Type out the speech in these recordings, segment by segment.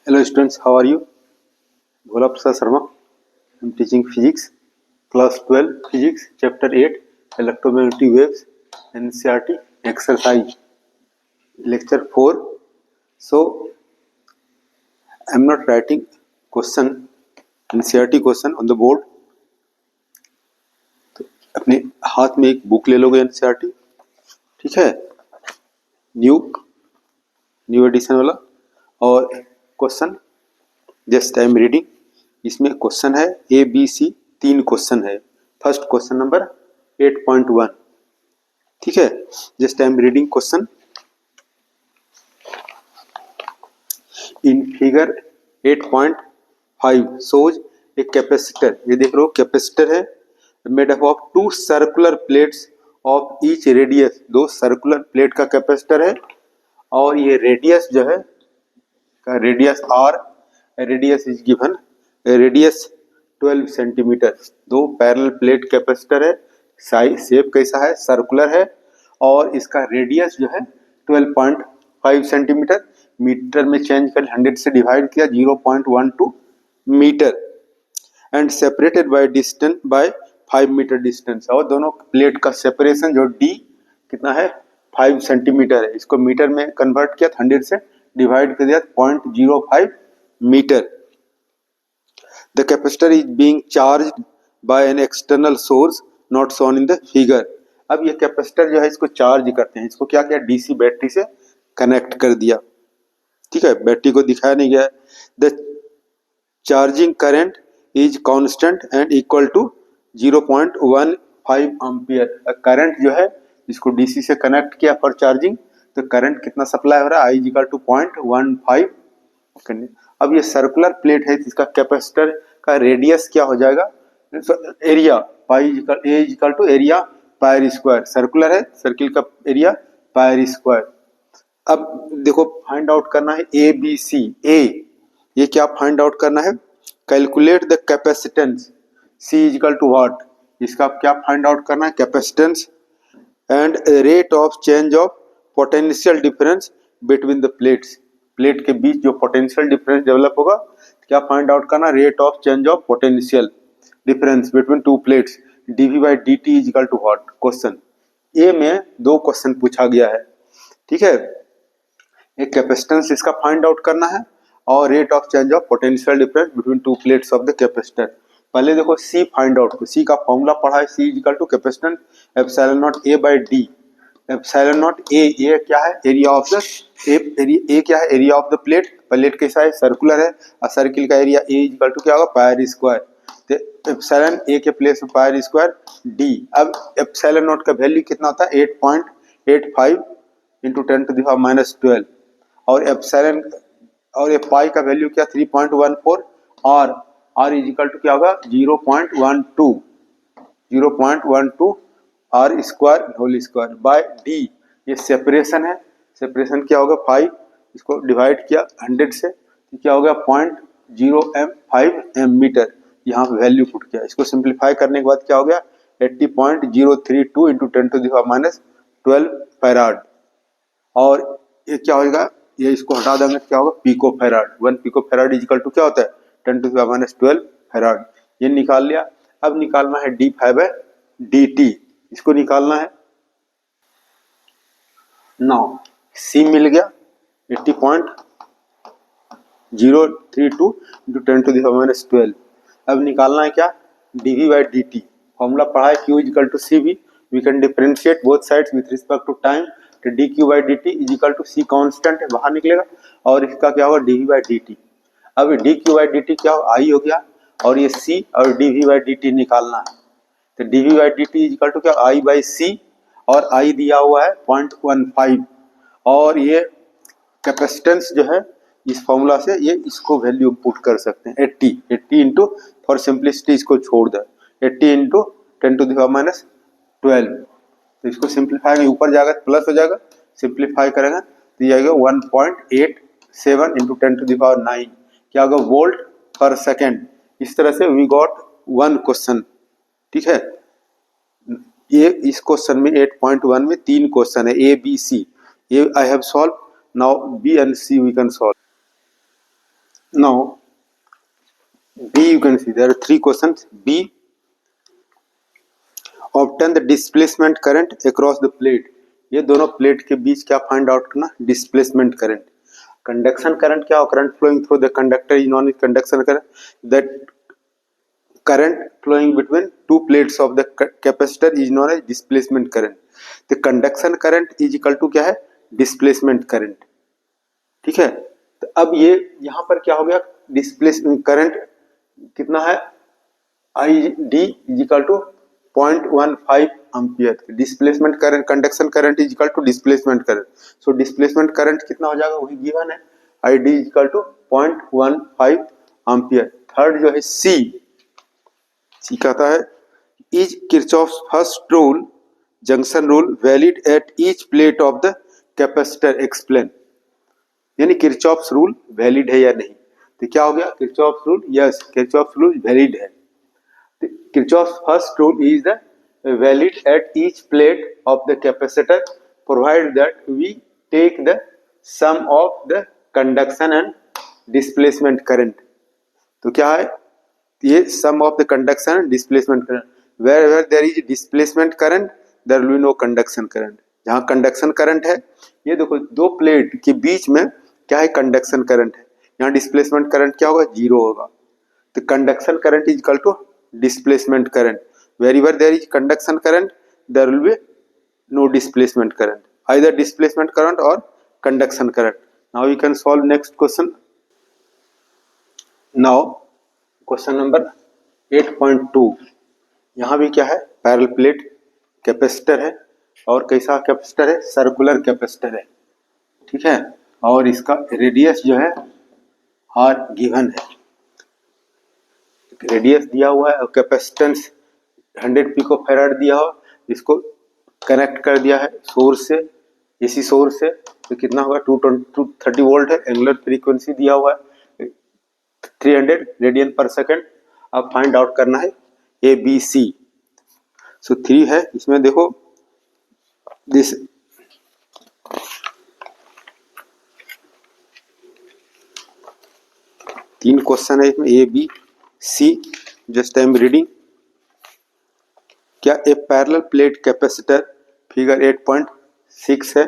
Hello students, how are you? Bhola Prasad Sharma. I am teaching physics, class 12 physics, chapter 8, electromagnetic waves, NCERT, exercise, lecture 4. So, I am not writing question, NCERT question on the board. तो अपने हाथ में एक book ले लोगे NCERT, ठीक है, new addition वाला, और question just I am reading. इसमें क्वेश्चन है ABC, 3 क्वेश्चन है. फर्स्ट क्वेश्चन नंबर 8.1, ठीक है. Just I am reading question. In figure 8.5 shows a capacitor. ये देख लो कैपेसिटर है, made up of 2 circular plates of each radius. 2 circular plate का capacitor है, और ये रेडियस जो है का radius R, radius is given, radius 12 centimetre. 2 parallel plate capacitor है, साइज शेप कैसा है, सर्कुलर है, और इसका रेडियस जो है 12.5 सेंटीमीटर. मीटर में चेंज कर 100 से डिवाइड किया, 0.12 metre, and separated by distance by 5 metre distance. और दोनों प्लेट का सेपरेशन जो D कितना है, 5 सेंटीमीटर है. इसको मीटर में कन्वर्ट किया, 100 से डिवाइड कर दिया, 0.05 metre. The capacitor is being charged by an external source not shown in the figure. अब ये कैपेसिटर जो है इसको चार्ज करते हैं. इसको क्या किया, DC बैटरी से कनेक्ट कर दिया, ठीक है. बैटरी को दिखाया नहीं गया. The charging current is constant and equal to 0.15 ampere. Current जो है इसको DC से कनेक्ट किया फॉर चार्जिंग, तो करंट कितना सप्लाई हो रहा है, I इज इक्वल टू 0.15. अब ये सर्कुलर प्लेट है, इसका कैपेसिटर का रेडियस क्या हो जाएगा, area pi is equal to area pi r square. Circular है, सर्किल का एरिया पायर स्क्वायर. अब देखो फाइंड आउट करना है ABC. ये क्या फाइंड आउट करना है, calculate the capacitance C is equal to what. इसका क्या फाइंड आउट करना है, capacitance and rate of change of potential difference between the plates. Plate के बीच जो पोटेंशियल डिफरेंस डेवलप होगा, क्या फाइंड आउट करना, rate of change of potential difference between 2 plates. dV by dt is equal to what. Question A में 2 question पूछा गया है, ठीक है. एक कैपेसिटेंस इसका फाइंड आउट करना है, और rate of change of potential difference between 2 plates of the capacitor. पहले देखो C फाइंड आउट. C का फॉर्मूला पढ़ा है, C is equal to capacitance epsilon naught A by D. Epsilon naught A क्या है, एरिया ऑफ द A क्या है, area of the plate. Plate कैसा है, सर्कुलर है, और सर्किल का एरिया A इक्वल टू क्या होगा, पायर स्क्वायर. तो एप्सिलॉन A के प्लेस में पायर स्क्वायर D. अब एप्सिलॉन नॉट का वैल्यू कितना होता है, 8.85 into 10 to the power minus 12, और एप्सिलॉन और ये पाई का वैल्यू क्या, 3.14, और R इज इक्वल टू क्या होगा, 0.12 R square whole square by D. ये सेपरेशन है, सेपरेशन क्या होगा 5, इसको डिवाइड किया 100 से, तो क्या हो गया 0.05 मीटर. यहाँ पे वैल्यू पुट किया. इसको सिंप्लीफाई करने के बाद क्या हो गया, 80.032 into 10 to the power minus 12 farad. और ये क्या होगा, ये इसको हटा देंगे क्या होगा, pico farad. 1 pico farad is equal to क्या होता है, 10 to the power minus 12 farad. ये निकाल लिया. अब निकालना है d/dt. इसको निकालना है. नाउ C मिल गया 80.032 into 10 to the power minus 12. अब निकालना है क्या, dV बाई dt. फॉर्मूला पढ़ा है, Q is equal to CV. We can differentiate both sides with respect to time. तो dQ by dt is equal to C constant है, बाहर निकलेगा, और इसका क्या होगा, dV बाई dt. अब dQ बाई dt क्या होगा, I हो गया, और ये C और dV बाई dt निकालना है. तो dV by dt is equal to क्या, I बाई C, और I दिया हुआ है 0.15, और ये कैपेसिटेंस जो है इस फॉर्मूला से ये इसको वैल्यू पुट कर सकते हैं, 80 इंटू, फॉर सिंपलिसिटी इसको छोड़ दे, 80 into 10 to the power minus 12. तो इसको सिंप्लीफाई में ऊपर जाएगा प्लस हो जाएगा, सिंप्लीफाई करेंगे तो ये आएगा 1.87 इंटू 10 टू द पावर 9, क्या होगा, वोल्ट पर सेकेंड. इस तरह से वी गॉट 1 क्वेश्चन, ठीक है. ये इस क्वेश्चन में 8.1 में 3 क्वेश्चन है, ABC. ये I have solve. Now B and C we can solve. Now B, you can see there are three questions. B, obtain the displacement current across the plate. ये दोनों प्लेट के बीच क्या find out करना, displacement current. Conduction current क्या हो, current flowing through the conductor is known is conduction current. That current flowing between two plates of the capacitor is known as displacement current. The conduction current is equal to क्या है, displacement current. ठीक है. तो अब ये यहाँ पर क्या हो गया, डिस्प्लेसमेंट करंट कितना है, ID is equal to 0.15 ampere. Displacement current, conduction current is equal to displacement current. So displacement current कितना हो जाएगा, वही गिवन है, ID is equal to 0.15 ampere. Third जो है सी कहता है is Kirchhoff's first rule junction rule valid at each plate of the capacitor explain. यानी किरचॉफ्स रूल वैलिड है या नहीं. तो क्या हो गया, Kirchhoff's rule, yes Kirchhoff's rule valid है. Kirchhoff's first rule is the valid at each plate of the capacitor provide that we take the sum of the conduction and displacement current. तो क्या है ये, sum of the conduction and displacement current. Where there is displacement current there will be no conduction current. जहाँ conduction current है, ये देखो दो plate के बीच में क्या है, कंडक्शन करंट है. यहाँ डिस्प्लेसमेंट करंट क्या होगा, जीरो होगा. तो conduction current is equal to displacement current. Wherever there is conduction current there will be no displacement current, either displacement current और conduction current. Now we can solve next question. Now question number 8.2. यहाँ भी क्या है, parallel plate capacitor है. और कैसा capacitor है, circular capacitor है. ठीक है. और इसका रेडियस जो है आर गिवन है, रेडियस दिया हुआ है और कैपेसिटेंस 100 पिको फैराड दिया हो. इसको कनेक्ट कर दिया है सोर्स से, एसी सोर्स से. तो कितना होगा, 230 वोल्ट है. एंगुलर फ्रीक्वेंसी दिया हुआ है 300 रेडियन पर सेकेंड. अब फाइंड आउट करना है ए बी सी. सो 3 है इसमें, देखो दिस तीन क्वेश्चन है इसमें, A B C. Just I am reading. क्या a parallel plate capacitor figure 8.6 है,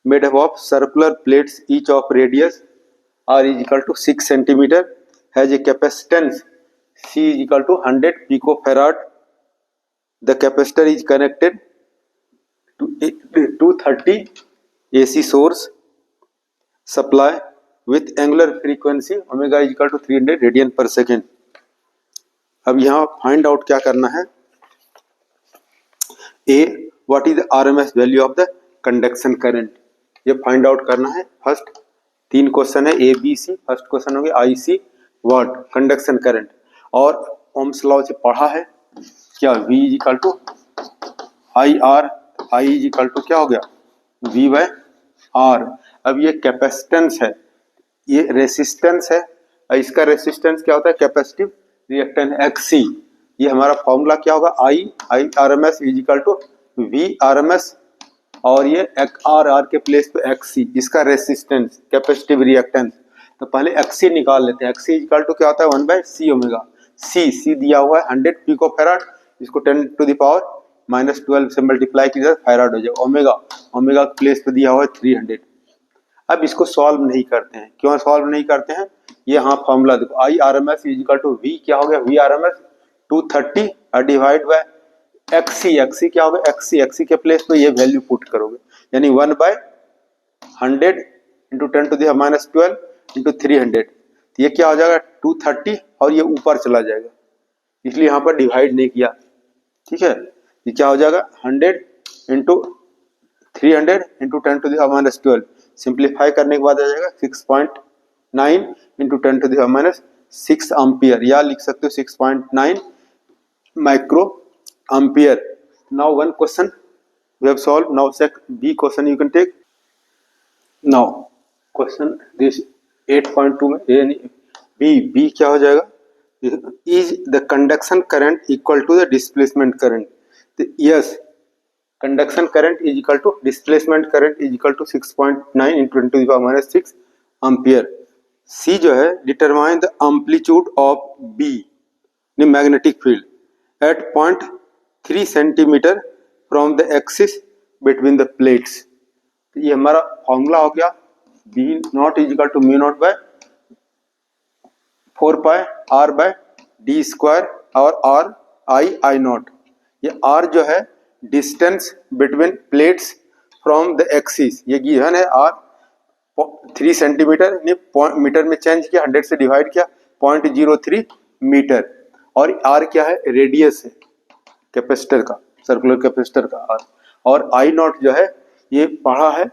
made up of circular plates each of radius R is equal to 6 centimeter, has a capacitance C is equal to 100 picofarad. The capacitor is connected to 230 AC source supply with angular frequency omega is equal to 300 radian per second. अब यहाँ find out क्या करना है, A what is the RMS value of the conduction current, ये find out करना है. First 3 question है A B C. First question हो गया I see what, conduction current. और ओम्स लॉ से पढ़ा है क्या, V is equal to I R. I is equal to क्या हो गया, V बाय आर. अब ये कैपेसिटेंस है, ये रेसिस्टेंस है. इसका रेसिस्टेंस क्या होता है, कैपेसिटिव रिएक्टेंस XC. ये हमारा फॉर्मूला क्या होगा, I R M S is equal to V R M S. और ये आर के प्लेस पे XC, इसका रेसिस्टेंस कैपेसिटिव रिएक्टेंस. तो पहले XC निकाल लेते हैं. XC इक्वल टू क्या होता है, 1/C ओमेगा. C दिया हुआ है 100 पिको फैराड. इसको 10⁻⁻12 से मल्टीप्लाई कीजिए, फैराड हो जाएगा. ओमेगा के प्लेस पे दिया हुआ है 300. अब इसको सॉल्व नहीं करते हैं. क्यों सॉल्व नहीं करते हैं, ये हाँ फॉर्मूला देखो, I R M S is equal to V क्या हो गया, V R M S 230 divide by XC क्या होगा, XC के प्लेस पे ये वैल्यू पुट करोगे, यानी 1/100 इंटू 10⁻12 इंटू 300. तो ये क्या हो जाएगा 230 और ये ऊपर चला जाएगा, इसलिए यहाँ पर डिवाइड नहीं किया. ठीक है. ये क्या हो जाएगा 100 इंटू 300 इंटू 10⁻12. सिंप्लीफाई करने के बाद आ जाएगा 6.9 इंटू 10⁻6 एम्पियर, या लिख सकते हो 6.9 micro ampere. Now one question we have solved. Now B question you can take. Now question this 8.2 में B क्या हो जाएगा, is the conduction current equal to the displacement current. Yes, conduction current is equal to displacement current is equal to 6.9 into 10⁻6 ampere. C जो है determine the amplitude of B magnetic field at 0.3 centimetre from the axis between the plates. तो ये हमारा formula हो गया B naught is equal to mu naught by 4 pi R by D square और R I naught. ये R जो है distance between plates from the axis, ये गिवन है आर 3 सेंटीमीटर, मीटर में चेंज किया, 100 से डिवाइड किया 0.03 मीटर, और आर क्या है रेडियस है कैपेसिटर का, सर्कुलर कैपेसिटर का आर, और आई नॉट जो है ये पढ़ा है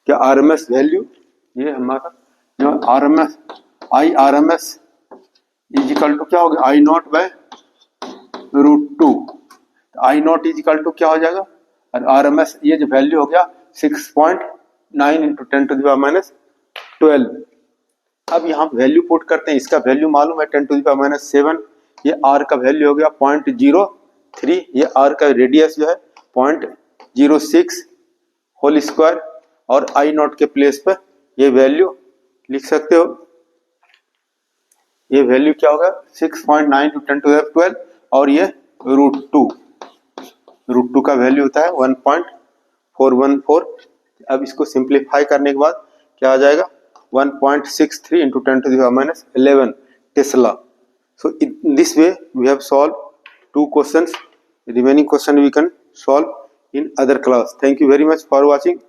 क्या आरएमएस वैल्यू, ये हमारा जो RMS RMS is equal to क्या हो गया I naught by √2, I naught is equal to क्या हो जाएगा और आरएमएस ये जो वैल्यू हो गया 6.9 इंटू 10⁻12। अब यहाँ वैल्यू पुट करते हैं, इसका वैल्यू मालूम है 10⁻7, ये आर का वैल्यू हो गया 0.03, ये आर का रेडियस जो है 0.06 होल स्क्वायर, और आई नॉट के प्लेस पर ये वैल्यू लिख सकते हो, ये वैल्यू क्या होगा 6.9 इंटू 10⁻12 और ये √2 का वैल्यू होता है 1.414। अब इसको सिंप्लीफाई करने के बाद क्या आ जाएगा 1.63 into 10⁻11 Tesla. So in this way we have solved 2 questions. Remaining question we can solve in other class. Thank you very much for watching.